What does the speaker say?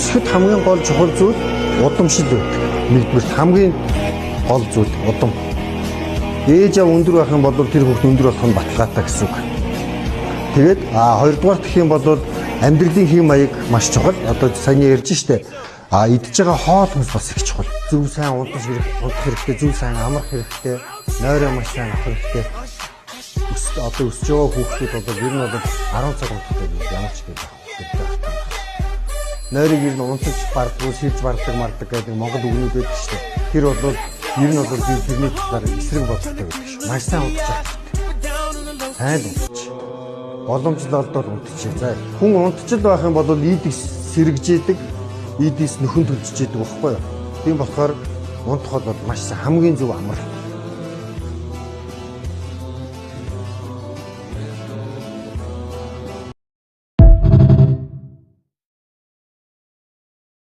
өсөхөд хамгийн гол чухал зүйл удамшил байдаг. Нэгдүгээр хамгийн гол зүйл удам. Ээж аав өндөр байх юм бол тэр хүүхд өндөр болох нь баталгаатай гэсэн үг. Тэгээд хоёрдугаар гэх юм бол амьдралын хэм маяг маш чухал. Одоо сайн ярьж штэ. Идж байгаа хоол хүнс бас их чухал. Зөв сайн унтах хэрэгтэй, зөв сайн амрах хэрэгтэй, нойроо маш сайн авах хэрэгтэй. Одоо өсөж байгаа хүүхдүүд бол ер нь бол 10 цаг унтдаг ямар ч гэдэг хэрэгтэй. Нойрыг ер нь унтаж бардгуу, сэрж барддаг мардаг гэдэг Монгол үгнүүд байдаг шүү дээ. Тэр бол ер нь бол тэрний талаар эсрэг бодолтой байдаг шүү. Маш сайн унтаж байгаа. Сайн унтаж. Боломжтой олдоод унтчих. За хүн унтчил байх юм бол идийг сэргэж идэг, идээс нөхөн төлж идэг байхгүй юу? Тийм болохоор унтахад бол маш хамгийн зөв амралт.